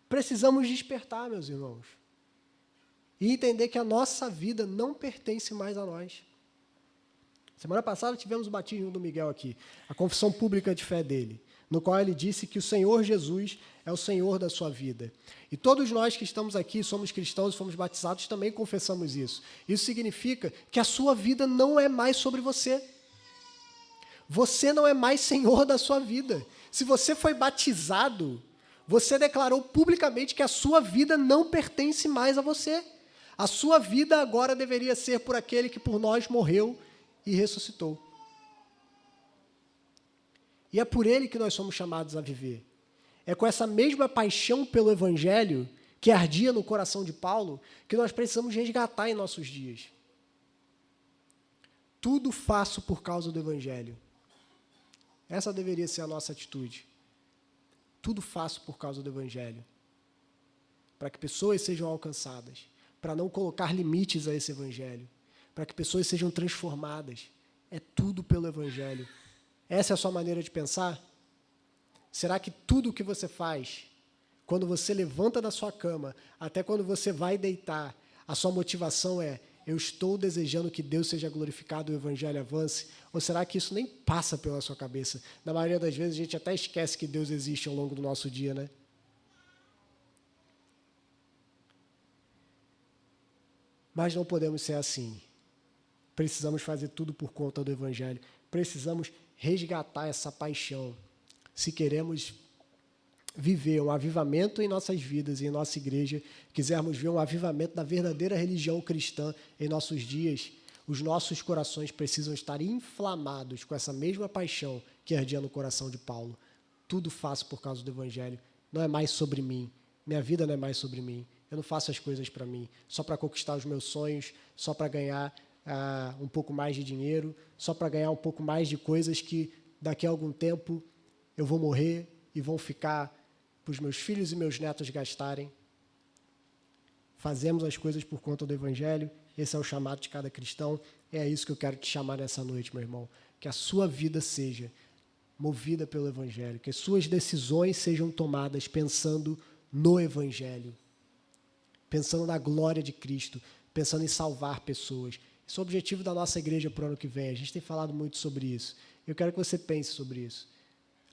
Precisamos despertar, meus irmãos, e entender que a nossa vida não pertence mais a nós. Semana passada tivemos o batismo do Miguel aqui, a confissão pública de fé dele, no qual ele disse que o Senhor Jesus é o Senhor da sua vida. E todos nós que estamos aqui, somos cristãos e fomos batizados, também confessamos isso. Isso significa que a sua vida não é mais sobre você. Você não é mais senhor da sua vida. Se você foi batizado, você declarou publicamente que a sua vida não pertence mais a você. A sua vida agora deveria ser por aquele que por nós morreu e ressuscitou. E é por ele que nós somos chamados a viver. É com essa mesma paixão pelo Evangelho, que ardia no coração de Paulo, que nós precisamos resgatar em nossos dias. Tudo faço por causa do Evangelho. Essa deveria ser a nossa atitude. Tudo faço por causa do Evangelho. Para que pessoas sejam alcançadas. Para não colocar limites a esse Evangelho. Para que pessoas sejam transformadas. É tudo pelo Evangelho. Essa é a sua maneira de pensar? Será que tudo o que você faz, quando você levanta da sua cama, até quando você vai deitar, a sua motivação é: eu estou desejando que Deus seja glorificado e o Evangelho avance? Ou será que isso nem passa pela sua cabeça? Na maioria das vezes, a gente até esquece que Deus existe ao longo do nosso dia, né? Mas não podemos ser assim. Precisamos fazer tudo por conta do Evangelho. Precisamos resgatar essa paixão. Se queremos viver um avivamento em nossas vidas e em nossa igreja, quisermos ver um avivamento da verdadeira religião cristã em nossos dias, os nossos corações precisam estar inflamados com essa mesma paixão que ardia no coração de Paulo. Tudo faço por causa do Evangelho. Não é mais sobre mim. Minha vida não é mais sobre mim. Eu não faço as coisas para mim, só para conquistar os meus sonhos, só para ganhar um pouco mais de dinheiro, só para ganhar um pouco mais de coisas que daqui a algum tempo eu vou morrer e vão ficar para os meus filhos e meus netos gastarem. Fazemos as coisas por conta do Evangelho. Esse é o chamado de cada cristão. É isso que eu quero te chamar nessa noite, meu irmão. Que a sua vida seja movida pelo Evangelho. Que as suas decisões sejam tomadas pensando no Evangelho. Pensando na glória de Cristo. Pensando em salvar pessoas. Esse é o objetivo da nossa igreja para o ano que vem. A gente tem falado muito sobre isso. Eu quero que você pense sobre isso.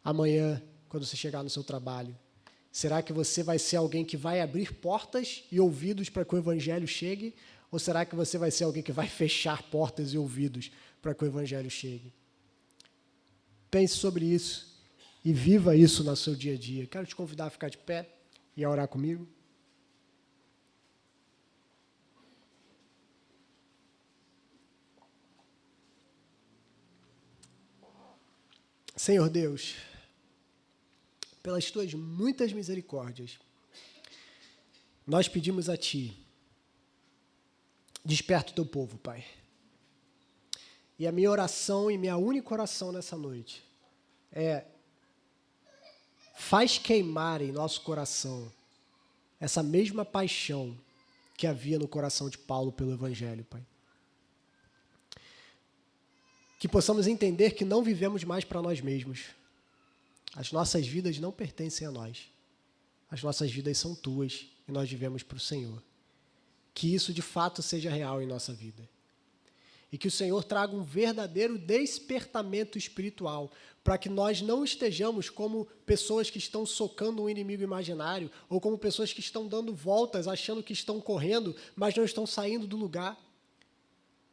Amanhã, quando você chegar no seu trabalho, será que você vai ser alguém que vai abrir portas e ouvidos para que o Evangelho chegue? Ou será que você vai ser alguém que vai fechar portas e ouvidos para que o Evangelho chegue? Pense sobre isso e viva isso no seu dia a dia. Quero te convidar a ficar de pé e a orar comigo. Senhor Deus, pelas tuas muitas misericórdias, nós pedimos a Ti, desperta o Teu povo, Pai. E a minha oração e minha única oração nessa noite é: faz queimar em nosso coração essa mesma paixão que havia no coração de Paulo pelo Evangelho, Pai. Que possamos entender que não vivemos mais para nós mesmos. As nossas vidas não pertencem a nós. As nossas vidas são Tuas e nós vivemos para o Senhor. Que isso de fato seja real em nossa vida. E que o Senhor traga um verdadeiro despertamento espiritual, para que nós não estejamos como pessoas que estão socando um inimigo imaginário, ou como pessoas que estão dando voltas, achando que estão correndo, mas não estão saindo do lugar.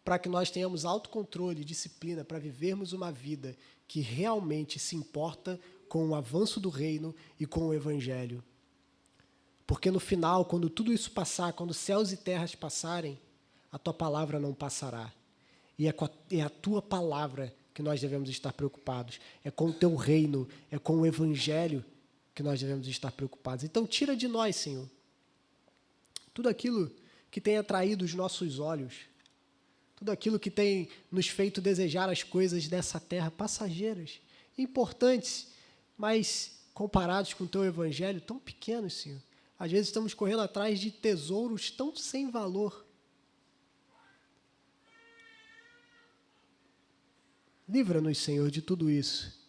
para que nós tenhamos autocontrole e disciplina para vivermos uma vida que realmente se importa com o avanço do reino e com o evangelho. Porque no final, quando tudo isso passar, quando céus e terras passarem, a tua palavra não passará. E é a tua palavra que nós devemos estar preocupados. É com o teu reino, é com o evangelho que nós devemos estar preocupados. Então, tira de nós, Senhor, tudo aquilo que tem atraído os nossos olhos, tudo aquilo que tem nos feito desejar as coisas dessa terra passageiras, importantes, mas comparados com o teu evangelho, tão pequenos, Senhor. Às vezes estamos correndo atrás de tesouros tão sem valor. Livra-nos, Senhor, de tudo isso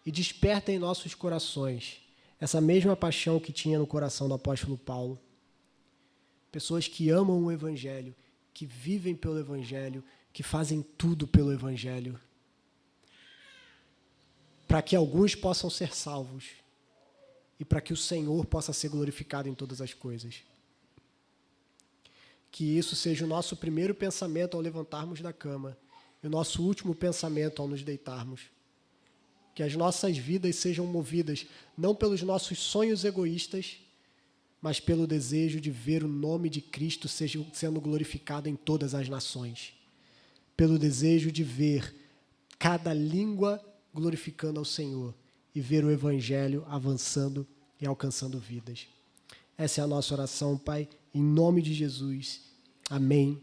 e desperta em nossos corações essa mesma paixão que tinha no coração do apóstolo Paulo. Pessoas que amam o evangelho, que vivem pelo evangelho, que fazem tudo pelo evangelho, para que alguns possam ser salvos e para que o Senhor possa ser glorificado em todas as coisas. Que isso seja o nosso primeiro pensamento ao levantarmos da cama e o nosso último pensamento ao nos deitarmos. Que as nossas vidas sejam movidas não pelos nossos sonhos egoístas, mas pelo desejo de ver o nome de Cristo sendo glorificado em todas as nações. Pelo desejo de ver cada língua glorificando ao Senhor e ver o Evangelho avançando e alcançando vidas. Essa é a nossa oração, Pai, em nome de Jesus. Amém